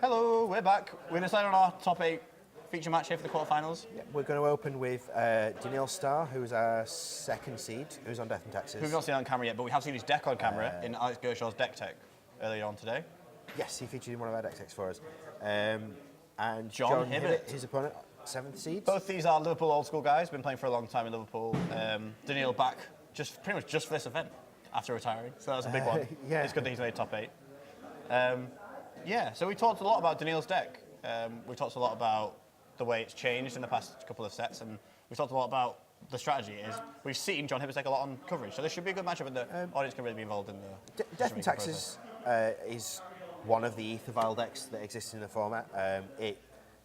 Hello, we're back. We're deciding on our top 8 feature match here for the quarterfinals. Yeah, we're going to open with Daniil Starr, who's our second seed, who's on Death and Taxes. Who we've not seen on camera yet, but we have seen his deck on camera in Alex Gershaw's deck tech earlier on today. Yes, he featured in one of our deck techs for us. And John Hibbert, his opponent, 7th seed. Both these are Liverpool old school guys, been playing for a long time in Liverpool. Daniil back pretty much just for this event after retiring, so that was a big one. Yeah. It's good that he's made top 8. So we talked a lot about Daniil's deck. We talked a lot about the way it's changed in the past couple of sets, and we talked a lot about the strategy. We've seen John Hibbert take a lot on coverage, so this should be a good matchup, and the audience can really be involved in the Death and Taxes is one of the Ether Vial decks that exists in the format. It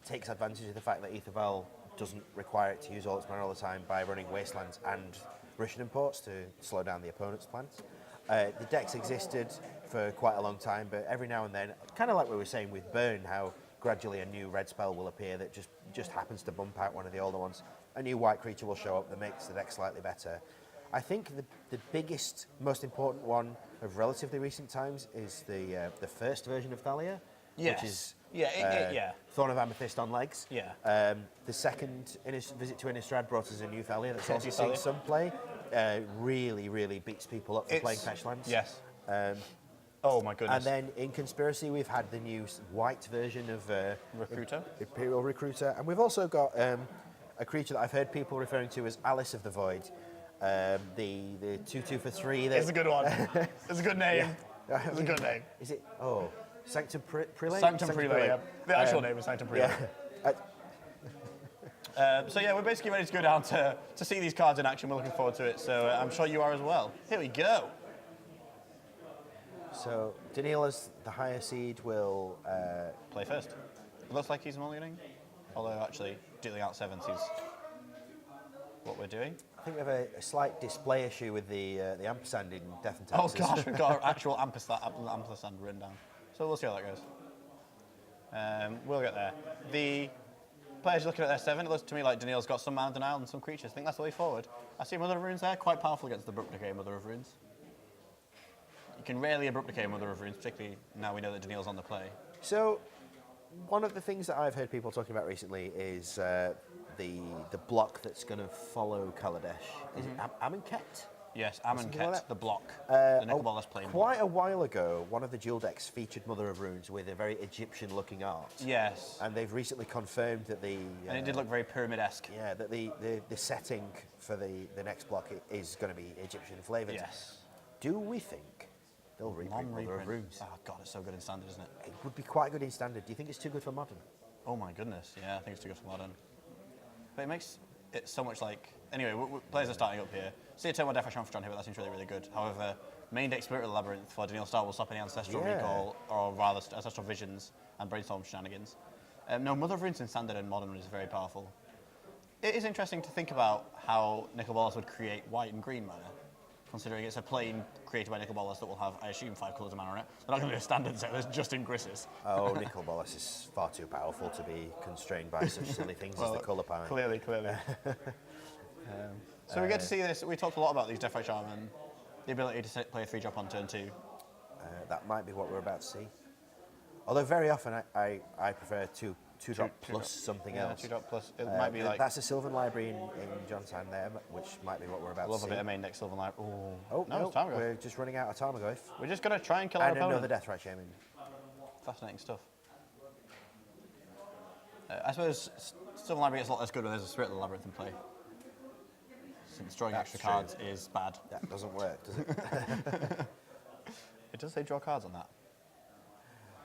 takes advantage of the fact that Ether Vial doesn't require it to use all its mana all the time by running Wastelands and Russian imports to slow down the opponent's plans. The decks existed for quite a long time, but every now and then, kind of like we were saying with Burn, how gradually a new red spell will appear that just happens to bump out one of the older ones. A new white creature will show up that makes the deck slightly better. I think the biggest, most important one of relatively recent times is the first version of Thalia, Yes. which is Thorn of Amethyst on legs. Yeah. The second Visit to Innistrad brought us a new Thalia that's also Thalia. seeing some play. Really, really beats people up for playing fetch lands. Yes. Oh my goodness. And then in Conspiracy, we've had the new white version of Recruiter. Imperial Recruiter, and we've also got a creature that I've heard people referring to as Alice of the Void. The 2/2 for 3. It's a good one. It's a good name. Yeah. It's a good name. Is it? Oh, Sanctum Prelate? Sanctum Prelate, yeah. The actual name is Sanctum Prelate. Yeah. So we're basically ready to go down to see these cards in action. We're looking forward to it, so I'm sure you are as well. Here we go. So Daniil, as the higher seed, will Play first. It looks like he's mulliganing, although actually dealing out 7s is what we're doing. I think we have a slight display issue with the ampersand in Death and Oh Taxes. gosh, we've got our actual ampersand written down. So we'll see how that goes. We'll get there. The players looking at their 7, it looks to me like Daniil's got some mana denial and some creatures. I think that's the way forward. I see Mother of Runes there, quite powerful against the Abrupt Decay Mother of Runes. You can rarely Abrupt Decay Mother of Runes, particularly now we know that Daniil's on the play. So, one of the things that I've heard people talking about recently is the block that's going to follow Kaladesh. Is it Amonkhet? Yes, Something like Amonkhet, that? the block. The Nicol playing. Quite a while ago, one of the dual decks featured Mother of Runes with a very Egyptian-looking art. Yes. And they've recently confirmed that and it did look very pyramid-esque. Yeah, that the setting for the next block is going to be Egyptian-flavoured. Yes. Do we think they'll reprint Mother of Runes? Oh god, it's so good in Standard, isn't it? It would be quite good in Standard. Do you think it's too good for Modern? Oh my goodness, yeah, I think it's too good for Modern. But it makes it so much like... Anyway, players are starting up here. See a turn 1 Death Rush for John Hibbert, that seems really, really good. However, main deck Spirit of the Labyrinth for Daniil Starr will stop any Ancestral Recall, or rather Ancestral Visions and Brainstorm shenanigans. No, Mother of Runes in Standard and Modern is very powerful. It is interesting to think about how Nicol Bolas would create white and green mana, considering it's a plane created by Nicol Bolas that will have, I assume, 5 colours of mana on it. They're not going to be a Standard set, there's just in Grisses. Oh, Nicol Bolas is far too powerful to be constrained by such silly things as the colour palette. Clearly. So we get to see this. We talked a lot about these Death Ray Charm and the ability to play a 3-drop on turn 2. That might be what we're about to see. Although very often I prefer two-drop plus something else. 2-drop plus. It might be like... That's a Sylvan Library in John's hand there, which might be what we're about to see. Love a bit of main deck Sylvan Library. Oh, no, it's Tarmogoyf. we're just running out of Tarmogoyf. We're just going to try and kill our And opponent. another Death Ray Shaman. Fascinating stuff. I suppose Sylvan Library gets a lot less good when there's a Spirit of the Labyrinth in play. Since drawing extra cards is bad. That doesn't work, does it? It does say draw cards on that.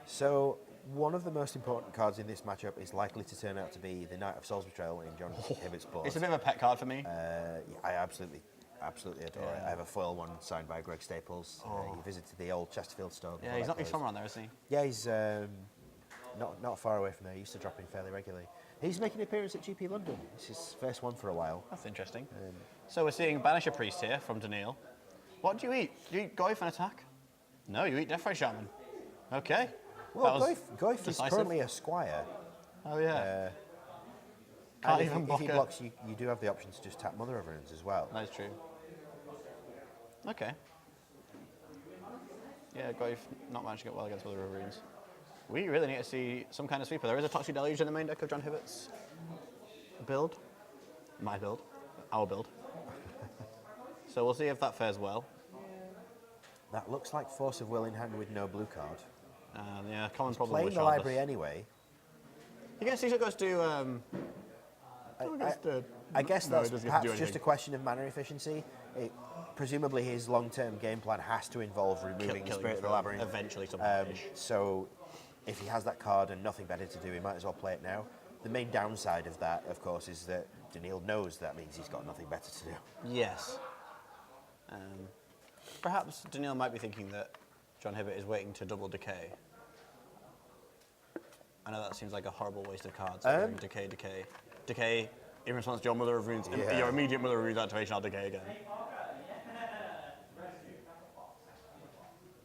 So, one of the most important cards in this matchup is likely to turn out to be the Knight of Soul's Betrayal in John Hibbert's board. It's a bit of a pet card for me. Yeah, I absolutely adore it. I have a foil one signed by Greg Staples. He visited the old Chesterfield store. Yeah, he's from around there, isn't he? Yeah, he's not far away from there. He used to drop in fairly regularly. He's making an appearance at GP London. It's his first one for a while. That's interesting. So we're seeing Banisher Priest here from Daniil. What do you eat? Do you eat Goyf and attack? No, you eat Death Ray Shaman. Okay. Well, Goyf is currently a squire. Oh yeah. If he blocks, you do have the option to just tap Mother of Runes as well. That is true. Okay. Yeah, Goyf not managing it well against Mother of Runes. We really need to see some kind of sweeper. There is a Toxic Deluge in the main deck of John Hibbert's build. My build. Our build. So we'll see if that fares well. That looks like Force of Will in hand with no blue card. Yeah, common problem Playing with the Shardless. library anyway. I guess he goes to. I guess No, that's it doesn't get to perhaps do just a anything. question of mana efficiency. Presumably his long-term game plan has to involve removing the killing Spirit of the from Labyrinth. eventually something. So if he has that card and nothing better to do, he might as well play it now. The main downside of that, of course, is that Daniil knows that means he's got nothing better to do. Yes. Perhaps Daniil might be thinking that John Hibbert is waiting to double decay. I know that seems like a horrible waste of cards. Decay. Decay, in response to your Mother of Runes, your immediate Mother of Runes activation, I'll decay again.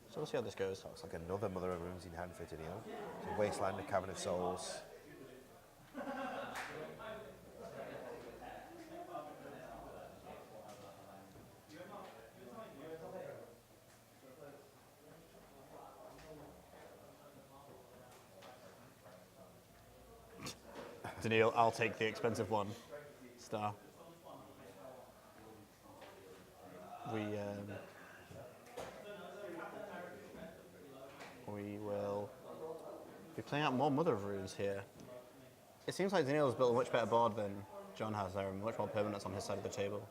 So we'll see how this goes. Looks like another Mother of Runes in hand for Daniil. So Wasteland, a Cavern of Souls. Daniil, I'll take the expensive one. Star. We will be playing out more Mother of Runes here. It seems like Daniil has built a much better board than John has there, and much more permanence on his side of the table.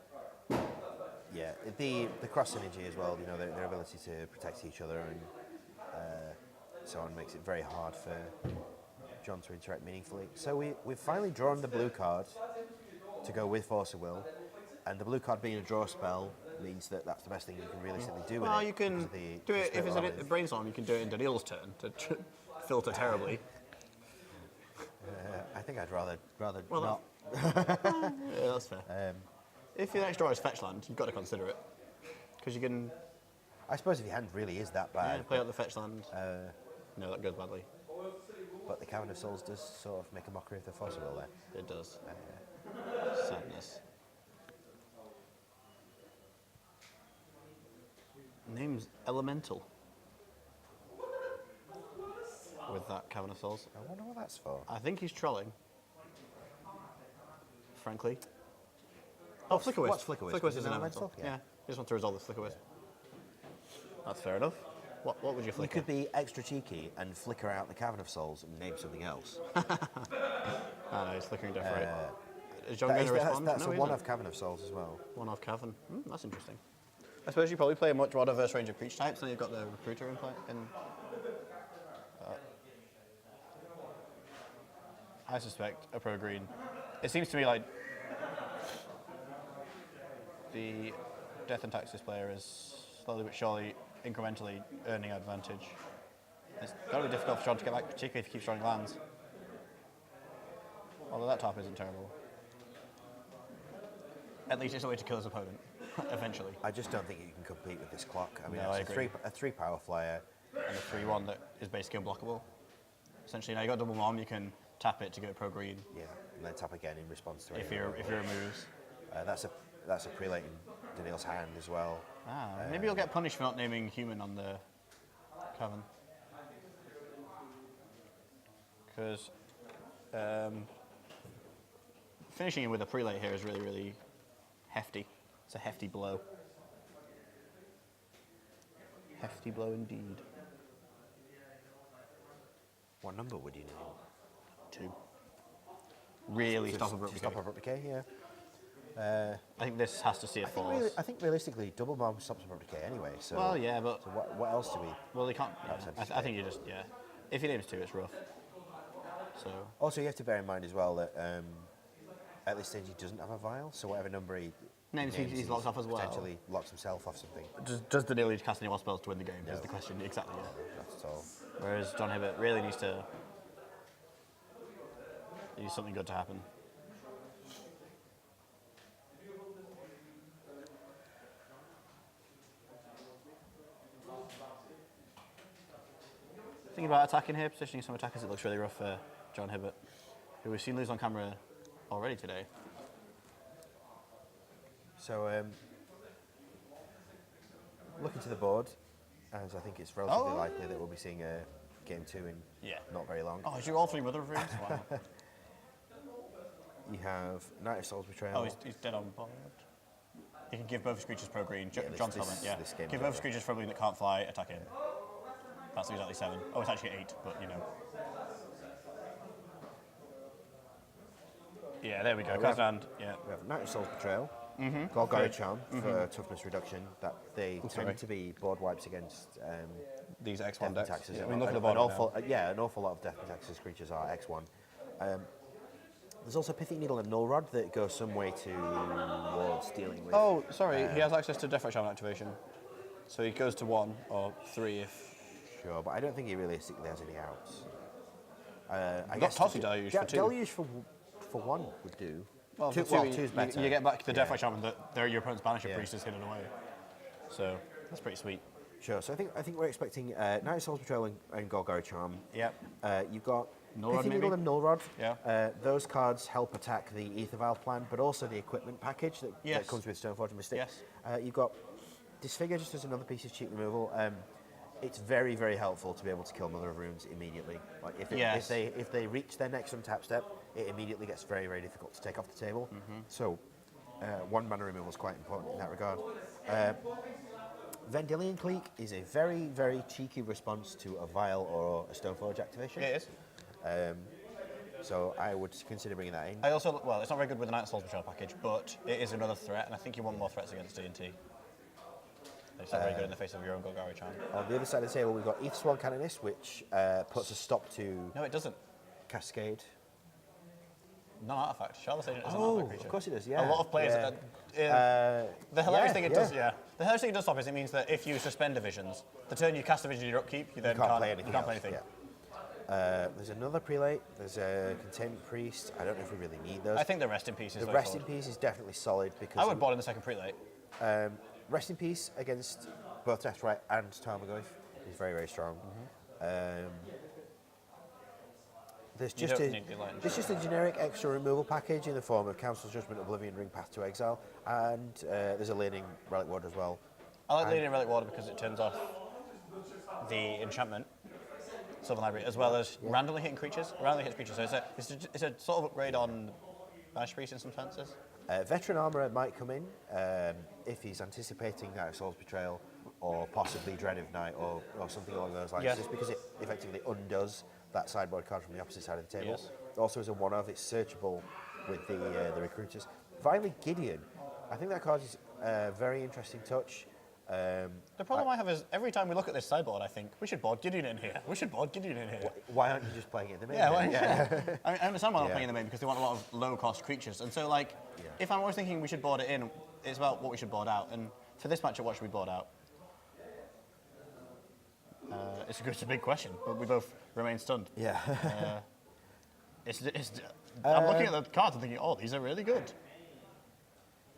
Yeah, the cross synergy as well, you know, their ability to protect each other and so on makes it very hard for John to interact meaningfully. So we've finally drawn the blue card to go with Force of Will, and the blue card being a draw spell means that that's the best thing you can realistically do with it. Well, you can do it if it's a brainstorm. You can do it in Daniil's turn to filter terribly. I think I'd rather Well, not. Yeah, that's fair. If your next draw is fetch land, you've got to consider it because you can I suppose if your hand really is that bad, play out the fetch land. No, that goes badly. but the Cavern of Souls does sort of make a mockery of the Force of Will there. It does. Sadness. Name's Elemental. With that Cavern of Souls. I wonder what that's for. I think he's trolling. Frankly. Oh, Flicker Wisp. What's Flicker Wisp? Flicker Wisp Is is it an elemental? elemental. Yeah. Yeah. You just want to resolve the Flicker Wisp. That's fair enough. What would you You flicker? could be extra cheeky and flicker out the Cavern of Souls and name something else. Ah, no, he's flickering death, right? Is John going to respond? That's No, a he one-off isn't. Cavern of Souls as well. One-off Cavern. That's interesting. I suppose you probably play a much more diverse range of creature types, and you've got the Recruiter in play. I suspect a pro green. It seems to me like the Death and Taxes player is slowly but surely, incrementally earning advantage. It's got to be difficult for John to get back, particularly if he keeps drawing lands. Although that top isn't terrible. At least it's a way to kill his opponent, eventually. I just don't think you can compete with this clock. I mean, No, I it's agree. a three power flyer. And a 3-1 that is basically unblockable. Essentially, now you've got double mom, you can tap it to get pro green Yeah, and then tap again in response to it. if you're removes. That's a prelate in Daniil's hand as well. Maybe you'll get punished for not naming human on the Cavern. Because finishing him with a prelate here is really, really hefty. It's a hefty blow. Hefty blow indeed. What number would you name? 2. Really stop To abrupt stop decay. abrupt decay, yeah. I think this has to see a force. I think realistically, double mom stops abrupt decay anyway. So, Well, yeah, but so what else do we? well, they can't. Perhaps Yeah. I think you just If he names 2, it's rough. So Also, you have to bear in mind as well that at this stage he doesn't have a vial, so whatever number he Names he's locked off as well. Potentially locks himself off something. does the Daniil cast any more spells to win the game? Is the question exactly? Yeah. That's all. Whereas John Hibbert really needs something good to happen. Thinking about attacking here, positioning some attackers, it looks really rough for John Hibbert, who we've seen lose on camera already today. So, looking to the board, as I think it's relatively likely that we'll be seeing a game 2 in Yeah. not very long. Oh, is you all 3 Mother of Runes? Wow. You have Knight of Souls Betrayal. Oh, he's dead on board. You can give both his creatures pro green. John's comment, yeah. this game Give is both his over. creatures pro green that can't fly, attack him. That's exactly 7. Oh, it's actually 8, but you know. Yeah, there we go. Cast hand. Yeah. We have Knight of Souls Betrayal. Golgari Charm for toughness reduction. That they tend to be board wipes against These X1 Death and decks. Taxes. Yeah, I mean, look at the board an awful lot of Death and Taxes creatures are X1. There's also Pithy Needle and Null Rod that go some way towards dealing with. Oh, sorry, he has access to Death Shaman activation. So he goes to 1 or 3 if... Sure, but I don't think he realistically has any outs. I got Tossy Deluge for 2. Deluge for 1 would do. Well, Two- for 2, well, two's better. you get back the Death Yeah. Shaman that your opponent's Banisher Yeah. Priest is hidden away. So that's pretty sweet. Sure, so I think we're expecting Knight of Souls Betrayal and Golgari Charm. Yep. You've got Null Rod, Pithy Needle maybe? and Null Rod. Yeah. Those cards help attack the Aether Vial plan, but also the equipment package that Yes. comes with Stoneforge and Mystic. Yes. You've got Disfigure just as another piece of cheap removal. It's very, very helpful to be able to kill Mother of Runes immediately. Like Yes. if they reach their next untap step, it immediately gets very, very difficult to take off the table. So 1 mana removal is quite important in that regard. Vendilion Clique is a very, very cheeky response to a Vial or a Stoneforge activation. It is. So I would consider bringing that in. I also, well, it's not very good with the Knight of Souls Betrayal package, but it is another threat, and I think you want more threats against DnT. It's not very good in the face of your own Golgari Charm. On the other side of the table, we've got Aethersworn Canonist, which puts a stop to No, it doesn't. Cascade. Non-artifact. Shardless Agent is an Oh, artifact creature. of course it does, yeah. A lot of players... Yeah. The hilarious yeah, thing it yeah. does, yeah. The hilarious thing it does stop is it means that if you suspend divisions, the turn you cast a vision in your upkeep, you then can't play anything. You can't play else, anything. yeah. There's another prelate. There's a Containment Priest. I don't know if we really need those. I think the Rest in Peace is the very Rest in solid. Peace is definitely solid because I would board in the second prelate. Rest in Peace against both Deathrite and Tarmogoyf is very, very strong. There's You just don't need the Light and there's just a generic extra removal package in the form of Council's Judgment, Oblivion Ring, Path to Exile, and there's a Leaning Relic Ward as well. I like Leading Relic Water because it turns off the enchantment, Sylvan Library, as well as randomly hitting creatures. Randomly hits creatures. So it's a sort of upgrade on Banished Priest in some senses. Veteran Armourer might come in if he's anticipating Knight of Souls Betrayal or possibly Dread of Night or something along those lines, Yes. just because it effectively undoes that sideboard card from the opposite side of the table. Yes. Also as a one-of, it's searchable with the recruiters. Finally, Gideon. I think that card is a very interesting touch. The problem I have is every time we look at this sideboard, I think we should board Gideon in here. We should board Gideon in here. Why aren't you just playing it in the main? Yeah, then? well, I understand why I'm Yeah. playing in the main because they want a lot of low-cost creatures. And so, like, if I'm always thinking we should board it in, it's about what we should board out. And for this matchup, what should we board out? It's a big question, but we both remain stunned. Yeah. I'm looking at the cards and thinking, oh, these are really good.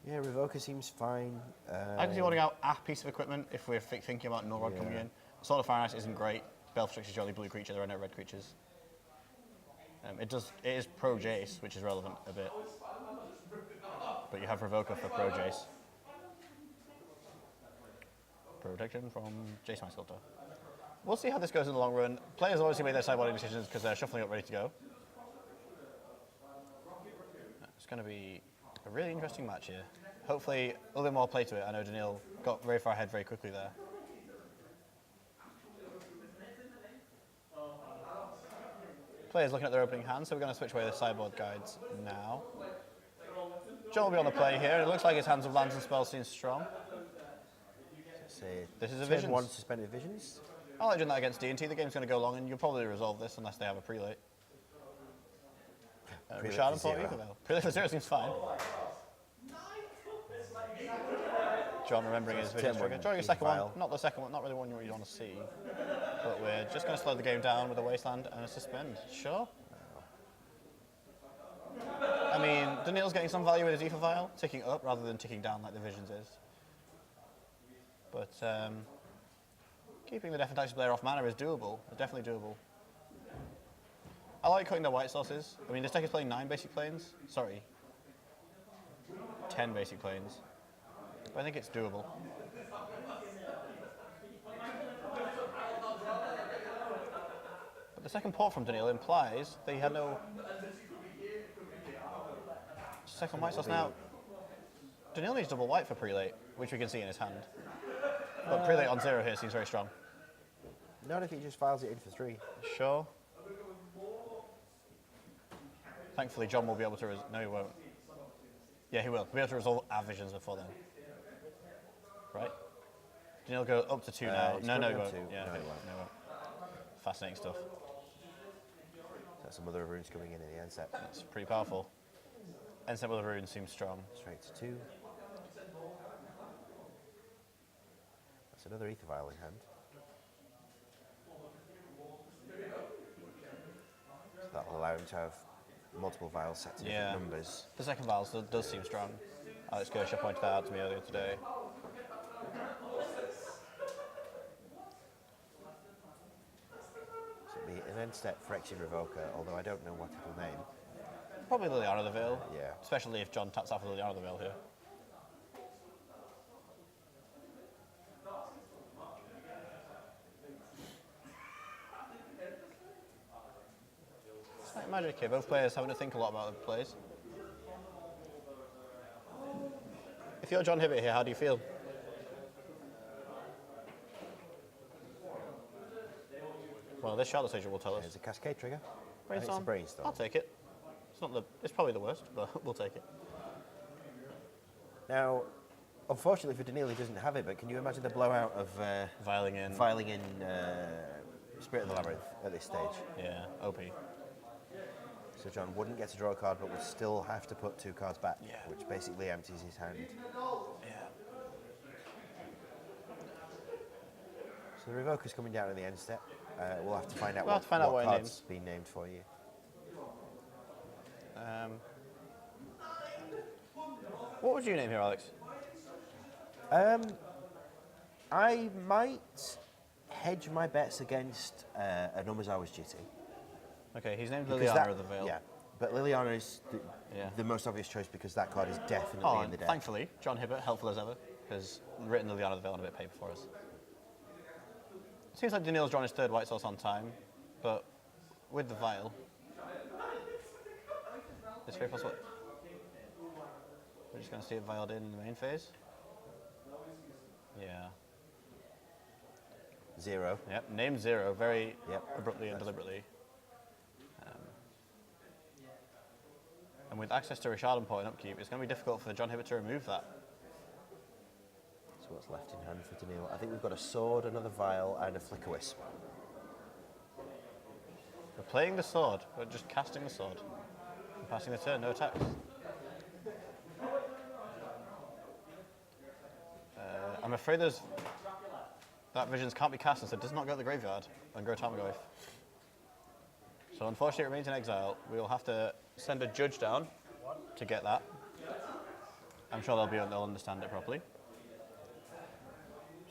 Yeah, Revoker seems fine. I can see boarding out a piece of equipment if we're thinking about Null Rod coming in. Sword of Fire and Ice isn't great. Belfrix is the only blue creature, there are no red creatures. It is pro Jace, which is relevant a bit. But you have Revoker for pro Jace. Protection from Jace My Sculptor. We'll see how this goes in the long run. Players obviously make their sideboarding decisions because they're shuffling up ready to go. It's going to be a really interesting match here. Hopefully a little bit more play to it. I know Daniil got very far ahead very quickly there. Players looking at their opening hand, so we're going to switch away the sideboard guides now. John will be on the play here. It looks like his hands of lands and spells seem strong. This is a turn Visions. 1 suspended Visions. I'll legend that against DnT. The game's going to go long, and you'll probably resolve this unless they have a prelate. Prelate Richard and for Port 0. Ecovel. Prelate for 0 seems fine. John remembering his vision turn trigger. one, Drawing a Ether second one. Vial. Not the second one, not really one you really want to see. But we're just going to slow the game down with a Wasteland and a Suspend. Sure. I mean, Daniil's getting some value with his Ether Vial, ticking up rather than ticking down like the Visions is. But keeping the Death and Taxes player off mana is doable. It's definitely doable. I like cutting their white sources. I mean, this deck is playing 9 basic planes. Sorry. 10 basic planes. But I think it's doable. The second port from Daniil implies that he had no second white sauce. Now, Daniil needs double white for prelate, which we can see in his hand. But prelate on 0 here seems very strong. Not if he just files it in for 3. Sure. Thankfully, John will be able to... No, he won't. Yeah, he will. He'll be able to resolve our visions before then. Right? Daniil go up to 2 now. No, he won't. Yeah, No, he won't. Fascinating stuff. That's some other runes coming in the end set. That's pretty powerful. End set with the runes seems strong. Straight to 2. That's another Ether Vial in hand. So that'll allow him to have multiple vials set to different numbers. The second vial does seem strong. Alex Gersha pointed that out to me earlier today. So it'll be an end step for Phyrexian Revoker, although I don't know what it'll name. Probably Liliana of the Veil. Yeah. Especially if John taps off with Liliana of the Veil here. It's like magic here. Both players having to think a lot about the plays. If you're John Hibbert here, how do you feel? Well, this Shardless agent will tell us. There's a Cascade trigger. Brainstorm. It's a Brainstorm. I'll take it. It's not the. It's probably the worst, but we'll take it. Now, unfortunately for Daniil, he doesn't have it, but can you imagine the blowout of Viling in. Spirit of the Labyrinth at this stage? Yeah, OP. So John wouldn't get to draw a card, but would still have to put 2 cards back, Yeah. which basically empties his hand. Yeah. So the Revoker's coming down in the end step. We'll have to find out We'll have to find out what it card's been named for you. What would you name here, Alex? I might hedge my bets against a Numbers Hours GT. Okay, he's named Because Liliana of the Veil. Yeah, but Liliana is the most obvious choice because that card is definitely in the deck. Thankfully, John Hibbert, helpful as ever, has written Liliana of the Veil on a bit of paper for us. Seems like Daniil's drawn his 3rd white source on time, but with the Vial, it's very possible. We're just going to see it vialed in the main phase. Yeah. 0. Yep, named 0 very Yep. abruptly and deliberately. And with access to Richard and point upkeep, it's going to be difficult for John Hibbert to remove that. So what's left in hand for Daniil? I think we've got a sword, another vial, and a Flicker Wisp. We're playing the sword, but just casting the sword. And passing the turn, no attacks. I'm afraid that Visions can't be cast, so it does not go to the graveyard and grow Tarmogoyf. So unfortunately it remains in exile. We will have to send a judge down to get that. I'm sure they'll understand it properly.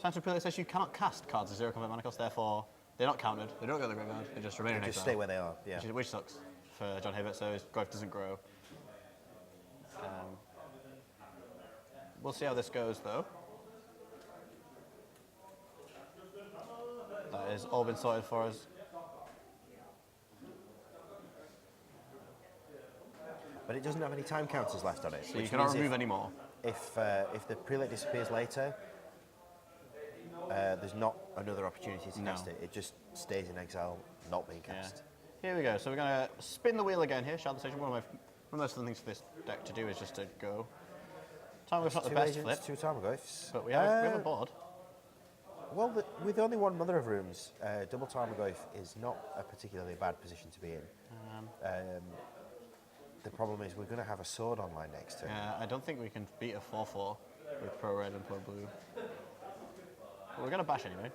Science of Prelate says you cannot cast cards of 0 combat mana cost, therefore they're not counted. They don't go to the graveyard. They just remain in Just exile. stay where they are. Yeah. Which sucks for John Hibbert, so his growth doesn't grow. We'll see how this goes, though. That has all been sorted for us. But it doesn't have any time counters left on it. So you cannot remove any more. If the Prelate disappears later, there's not another opportunity to cast it. It just stays in exile, not being cast. Yeah. Here we go. So we're going to spin the wheel again here. Shardless Station. One of the most fun things for this deck to do is just to go. Tarmogoyf's not the best flip, 2 Tarmogoyfs. but we have a board. Well, with only 1 Mother of Rooms, double Tarmogoyf is not a particularly bad position to be in. The problem is we're going to have a sword online next turn. Yeah, I don't think we can beat a 4/4 with pro red and pro blue. But we're going to bash anyway.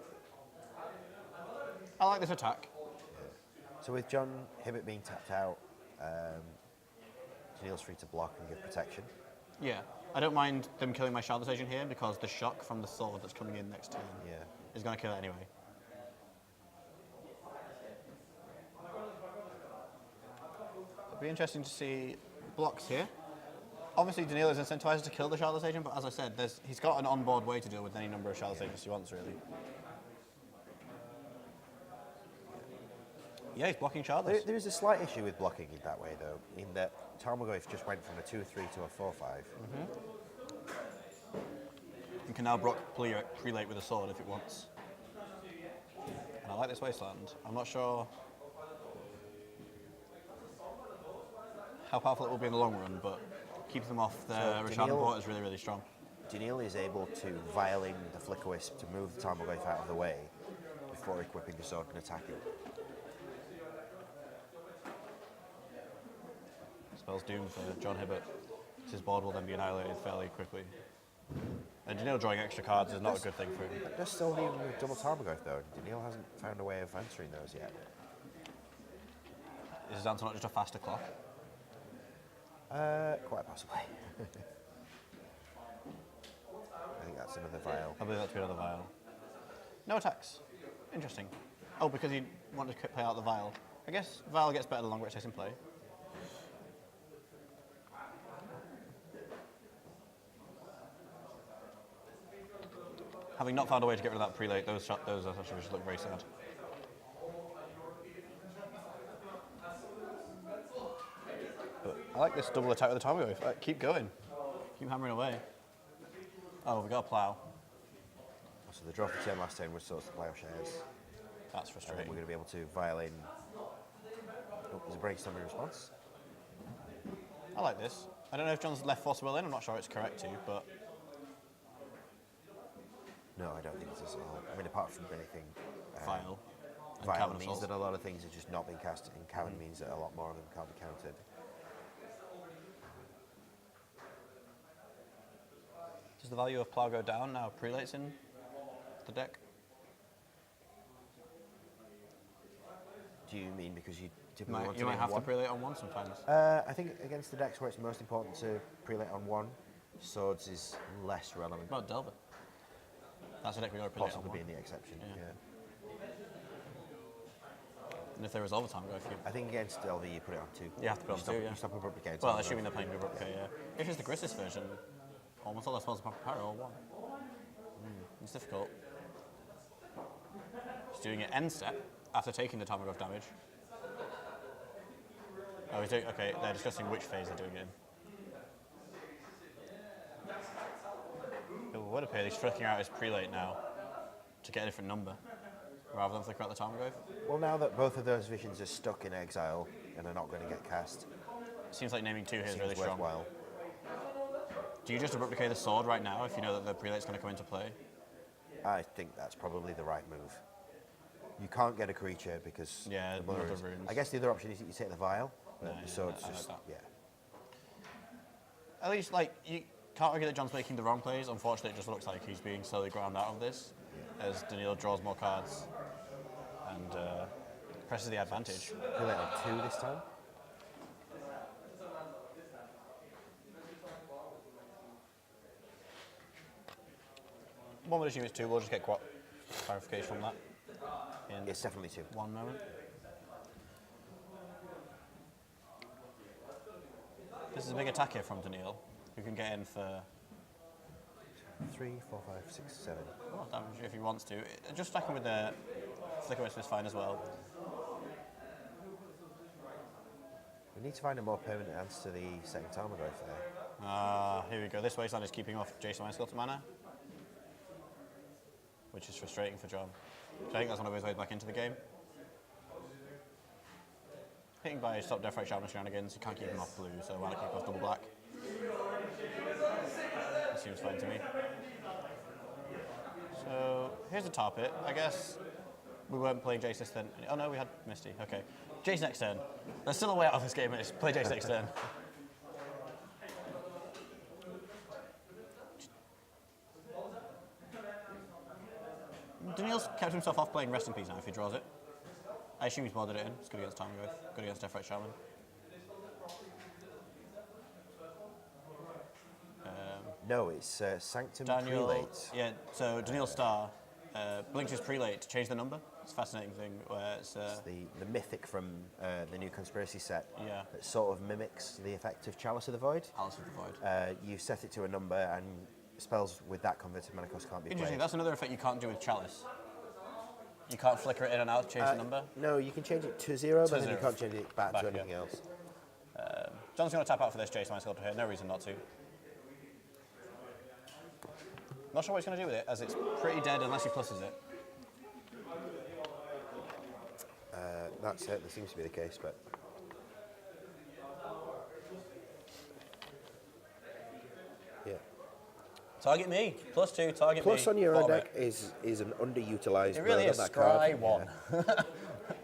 I like this attack. So with John Hibbert being tapped out, Daniil's free to block and give protection. Yeah, I don't mind them killing my Shardless Agent here because the shock from the sword that's coming in next turn is going to kill it anyway. It'll be interesting to see blocks here. Obviously, Daniil is incentivized to kill the Shardless Agent, but as I said, he's got an on-board way to deal with any number of Shardless Agents he wants, really. Yeah, he's blocking Shardless. There is a slight issue with blocking in that way, though, in that Tarmogoyf just went from a 2-3 to a 4-5. You can now block prelate with a sword if it wants. And I like this wasteland. I'm not sure how powerful it will be in the long run, but keeping them off the Rashad port is really, really strong. Daniil is able to violin the Flicker Wisp to move the Tarmogoyf out of the way before equipping the sword and attacking. Spell's doomed for John Hibbert. His board will then be annihilated fairly quickly. And Daniil drawing extra cards is not a good thing for him. Does still need a double Tarmogoyf though. Daniil hasn't found a way of answering those yet. Is his answer not just a faster clock? Quite possibly. I think that's another vial. I believe that's another vial. No attacks. Interesting. Oh, because he wanted to play out the vial. I guess vial gets better the longer it stays in play. Having not found a way to get rid of that prelate, those actually just look very sad. But I like this double attack with the Tarmogoyf. Keep going. Keep hammering away. Oh, we got a plough. So the draw for turn last turn was sort of plowshares. That's And frustrating. then we're going to be able to violin. Oh, there's a brainstorming response. I like this. I don't know if John's left Force Will in. I'm not sure it's correct to, but No, I don't think it's at all. I mean, apart from anything. vial. And Vial Cavern means Assault. that a lot of things are just not being cast, and Cavern means that a lot more of them can't be counted. Does the value of plough go down now? Prelates in the deck? Do you mean because you typically want to You might name have one? to prelate on one sometimes. I think against the decks where it's most important to prelate on one, swords is less relevant. What about Delver? That's a deck we got to prelate on Possibly one. being the exception. Yeah. Yeah. And if they resolve a time, go for you. I think against LV you put it on two. You have to put it on stop, two, yeah. You stop abrupt gates. Well, assuming they're playing Hibbert, okay, yeah. If it's the Gristis version, almost all their spells are power or one. It's difficult. He's doing it end step after taking the Tarmogoyf damage. Oh, he's doing, okay, they're discussing which phase they're doing it in. It would appear he's flicking out his prelate now to get a different number, rather than flicker out the Tarmogoyf. Well, now that both of those visions are stuck in exile and are not going to get cast, Seems like naming two here is seems really strong. worthwhile. Do you just abrupt decay the sword right now if you know that the prelate's going to come into play? I think that's probably the right move. You can't get a creature because Yeah, the mother the is. runes. I guess the other option is that you take the vial, but Yeah, the sword's I like just that. yeah. At least, like, you can't argue that John's making the wrong plays. Unfortunately, it just looks like he's being slowly ground out of this as Daniil draws more cards and presses the advantage. Prelate on two this time. One would assume it's two. We'll just get clarification from that in It's definitely two. one moment. This is a big attack here from Daniil, who can get in for 3, 4, 5, 6, 7. a lot of damage if he wants to. Just attacking with the Flicker Wisp is fine as well. We need to find a more permanent answer to the second Tarmogoyf there. Here we go. This wasteland is keeping off Jason Weinskill's mana, which is frustrating for John. So I think that's one of his ways back into the game. Hitting by stop Death Right Shaman shenanigans, you can't keep him off blue, so why not keep him off double black? That seems fine to me. So here's the tar pit. I guess we weren't playing Jace this turn. Oh no, we had Misty. Okay. Jace next turn. There's still a way out of this game, and it's play Jace next turn. Daniil's kept himself off playing Rest in Peace now if he draws it. I assume he's boarded it in. It's good against Tarmogoyf, good against Death Right Shaman. No, it's Sanctum Daniel, Prelate. yeah, so Daniil Star blinks his prelate to change the number. It's a fascinating thing where it's, It's the mythic from the new Conspiracy set yeah, that sort of mimics the effect of Chalice of the Void. Alice of the Void. You set it to a number and spells with that converted mana cost can't be Interesting, played. that's another effect you can't do with Chalice. You can't flicker it in and out to change the number? No, you can change it to 0, but then you 0. can't change it back to anything yeah. else. John's going to tap out for this Jace Mind Sculptor here. No reason not to. Not sure what he's going to do with it, as it's pretty dead unless he pluses it. That certainly seems to be the case, but... Yeah. Target me. +2, target me. Plus on your own Bottom deck is an underutilised It really mode is on that scry card. 1. Yeah.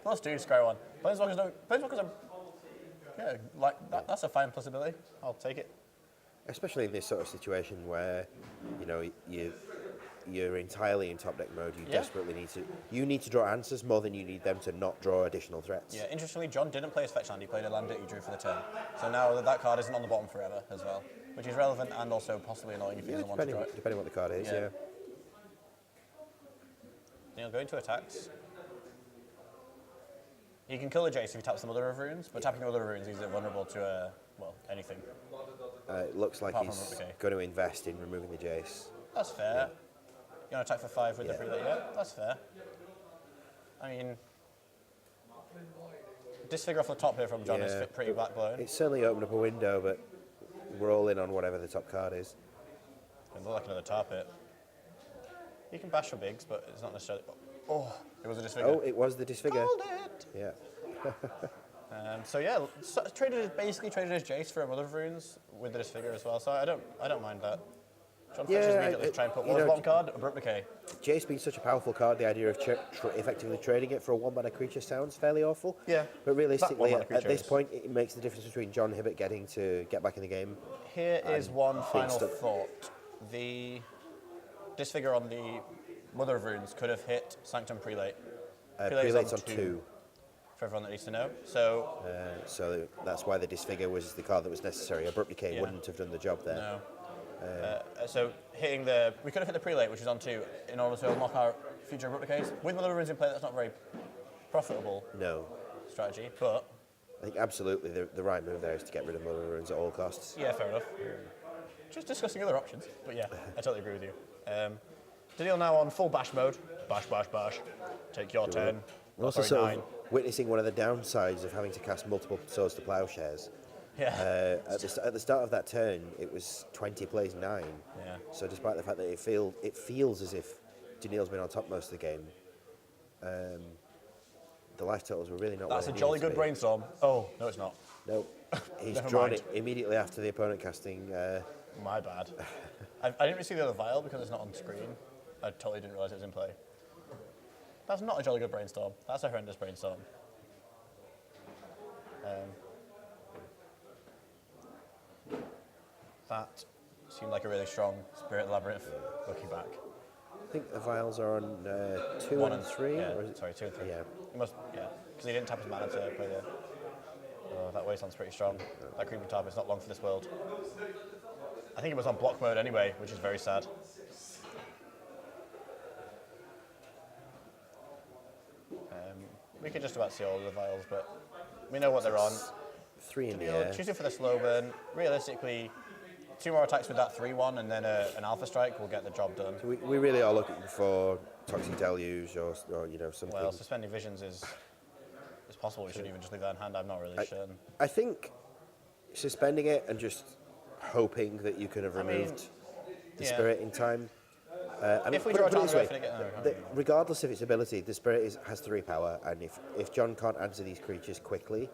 +2, scry 1. Planeswalkers are... Yeah, like, that's a fine plus ability. I'll take it. Especially in this sort of situation where, you know, you're entirely in top deck mode. You desperately need to draw answers more than you need them to not draw additional threats. Yeah, interestingly, John didn't play his fetch land. He played a land that he drew for the turn. So now that card isn't on the bottom forever as well, which is relevant and also possibly annoying if he doesn't want to draw it. Depending on what the card is, yeah. Neil, go into attacks. He can kill the Jace if he taps the Mother of Runes, but tapping the Mother of Runes he's vulnerable to, well, anything. It looks like Apart he's from going to invest in removing the Jace. That's fair. You want to attack for 5 with the prelate? Yeah, that's fair. I mean, disfigure off the top here from John is pretty backblown. It's certainly opened up a window, but we're all in on whatever the top card is. It looks like another tar pit. You can bash for bigs, but it's not necessarily... Oh, it was a disfigure. Oh, it was the disfigure. Called it! Yeah. So yeah, basically traded his Jace for a Mother of Runes with the disfigure as well. So I don't mind that. John fetches immediately to try and put one bottom card, Abrupt Decay. Jace being such a powerful card, the idea of effectively trading it for a 1-mana creature sounds fairly awful. Yeah. But realistically, at this point, it makes the difference between John Hibbert getting to get back in the game. Here is one final thought. The disfigure on the Mother of Runes could have hit Sanctum Prelate. Prelate's on 2. For everyone that needs to know. So that's why the disfigure was the card that was necessary. Abrupt Decay wouldn't have done the job there. No. So hitting we could have hit the Prelate, which is on 2, in order to unlock our future Abrupt Decays. With Mother of Runes in play, that's not very profitable strategy, but... I think absolutely the right move there is to get rid of Mother of Runes at all costs. Yeah, fair enough. Just discussing other options, but yeah, I totally agree with you. Daniil now on full bash mode. Bash, bash, bash. Take your 10. We're also sort of witnessing one of the downsides of having to cast multiple Swords to Plowshares. Yeah. At the start of that turn, it was 20 plays 9. Yeah. So despite the fact that it feels as if Daniil's been on top most of the game, the life totals were really not. That's a jolly good brainstorm. Oh no, it's not. No, he's drawn it immediately after the opponent casting. My bad. I didn't really see the other vial because it's not on screen. I totally didn't realise it was in play. That's not a jolly good brainstorm. That's a horrendous brainstorm. That seemed like a really strong Spirit Labyrinth, looking back. I think the vials are on 2 1 and 3. Yeah, or is it? sorry, 2 and 3. Yeah. It must, because he didn't tap his mana to play the... Oh, that wasteland's pretty strong. That Creeping Tab is not long for this world. I think it was on block mode anyway, which is very sad. We could just about see all of the vials, but we know what they're on. 3 in the air. Choosing for the slow burn. Realistically, 2 more attacks with that 3-1 and then an Alpha Strike will get the job done. So we really are looking for Toxic Deluge or something. Well, Suspending Visions is possible. We shouldn't even just leave that in hand. I'm not really sure. I think suspending it and just hoping that you can have removed the Spirit in time. If we draw time, regardless of its ability, the Spirit has 3 power, and if John can't answer these creatures quickly,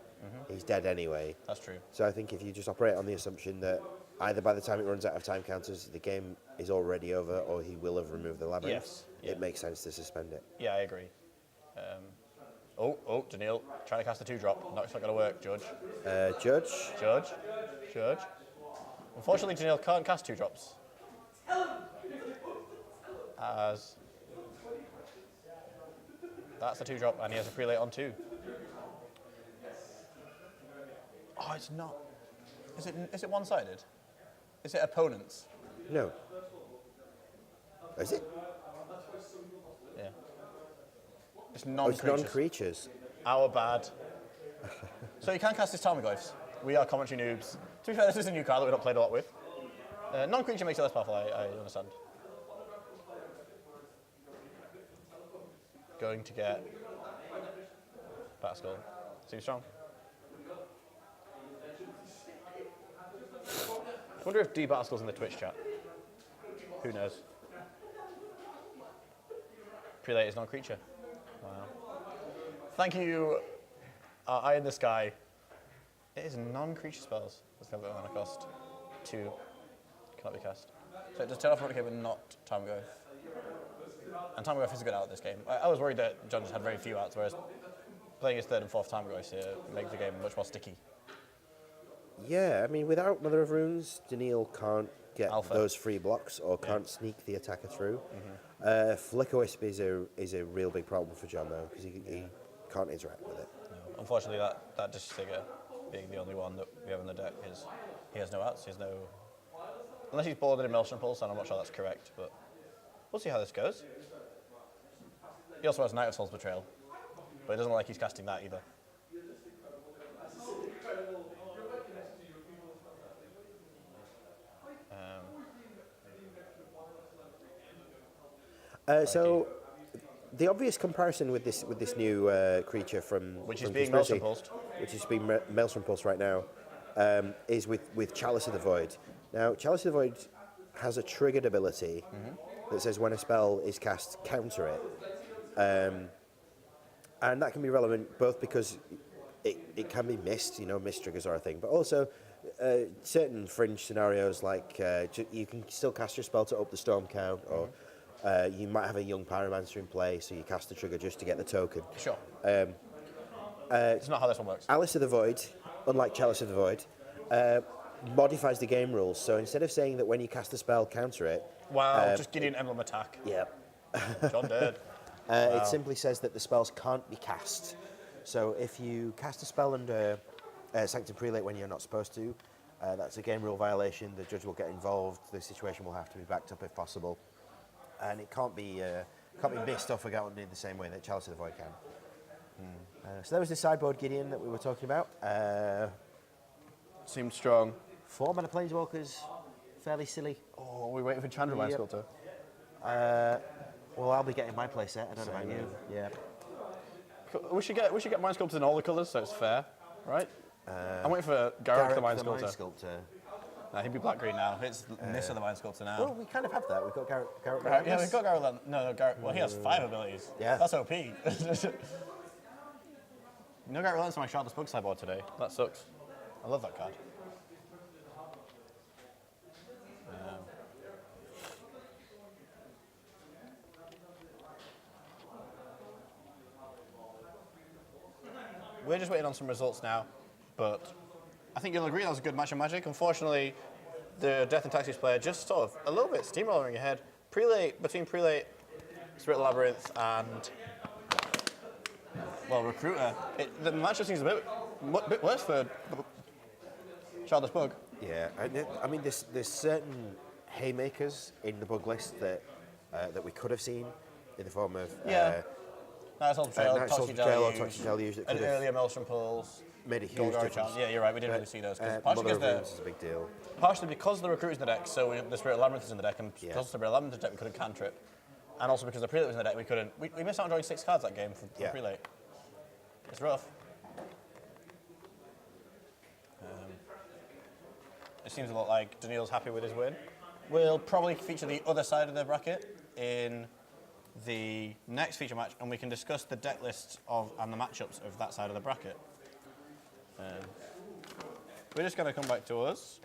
he's dead anyway. That's true. So I think if you just operate on the assumption that either by the time it runs out of time counters, the game is already over, or he will have removed the labyrinth, it makes sense to suspend it. Yeah, I agree. Daniil, trying to cast a 2-drop. Not going to work, Judge. Judge. Unfortunately, Daniil can't cast 2-drops. As that's a 2-drop, and he has a prelate on 2. Oh, it's not. Is it one-sided? Is it opponents? No. Is it? Yeah. It's non-creatures. It's non-creatures. Our bad. So you can cast his Tarmogoyfs. We are commentary noobs. To be fair, this is a new card that we've not played a lot with. Non-creature makes it less powerful, I understand. going to get Batterskull. Seems strong. I wonder if D Batterskull's in the Twitch chat. Who knows? Prelate is non-creature. Wow. Thank you, Eye in the Sky. It is non-creature spells. That's going to be mana cost. 2 cannot be cast. So it does turn off Eradicate, but not Time of Growth. And Time of Growth is a good out of this game. I was worried that John just had very few outs, whereas playing his 3rd and 4th Time of Growth here makes the game much more sticky. Yeah, I mean, without Mother of Runes, Daniil can't get Alpha. those free blocks or can't sneak the attacker through. Flicker Wisp is a real big problem for John, though, because he can't interact with it. No. Unfortunately, that Disfigure being the only one that we have in the deck is he has no outs. He has no... Unless he's boarded in Maelstrom Pulse, and I'm not sure that's correct, but we'll see how this goes. He also has Night of Soul's Betrayal, but it doesn't look like he's casting that either. So, the obvious comparison with this new creature from Which is from being Conspiracy, Maelstrom Pulsed. which is being Maelstrom Pulsed right now, is with Chalice of the Void. Now, Chalice of the Void has a triggered ability that says when a spell is cast, counter it, and that can be relevant both because it can be missed, missed triggers are a thing, but also certain fringe scenarios like you can still cast your spell to up the storm count, or you might have a young pyromancer in play, so you cast the trigger just to get the token. Sure. It's not how this one works. Alice of the Void, unlike Chalice of the Void, modifies the game rules. So instead of saying that when you cast a spell, counter it. Wow, just Gideon Emblem attack. Yeah. John dead. It simply says that the spells can't be cast. So if you cast a spell under Sanctum Prelate when you're not supposed to, that's a game rule violation. The judge will get involved. The situation will have to be backed up if possible. And it can't be missed or forgotten in the same way that Chalice of the Void can. So that was the sideboard Gideon that we were talking about. Seems strong. 4 mana Planeswalkers, fairly silly. Oh, we're waiting for Chandra Mind Yep. Sculptor. Well, I'll be getting my playset. I don't know about you. Yeah. We should get Mind Sculptors in all the colours, so it's fair, right? I'm waiting for Garrick the Mind Sculptor. Nah, he'd be black-green now. It's Nissa the Mind Sculptor now. Well, we kind of have that. We've got Garrick. Yeah, we've got Garrick. No, Garrick. Well, he has 5 abilities. Yeah. That's OP. No Garrick Relentless on my Shardless Bug sideboard today. That sucks. I love that card. We're just waiting on some results now, but I think you'll agree that was a good match of Magic. Unfortunately, the Death and Taxis player just sort of a little bit steamrolling ahead. Between Prelate, Spirit Labyrinth, and well, Recruiter. The matchup seems a bit worse for Shardless Bug. Yeah, I mean, there's certain haymakers in the bug list that we could have seen in the form of Night's Soul's Betrayal, Night's Soul's Toxic Betrayal or Deluge, Toxic Deluge that and could have earlier Maelstrom Pulse. made a huge Golgari difference. Chance. Yeah, you're right. We didn't really see those. Mother of Runes is a big deal. Partially because the Recruiter's in the deck, so the Spirit Labyrinth is in the deck, and because the Spirit Labyrinth is in the deck, we couldn't cantrip. And also because the Prelate was in the deck, we couldn't. We missed out on drawing 6 cards that game from Prelate. It's rough. It seems a lot like Daniil's happy with his win. We'll probably feature the other side of the bracket in the next feature match, and we can discuss the deck lists and the matchups of that side of the bracket. We're just going to come back to us.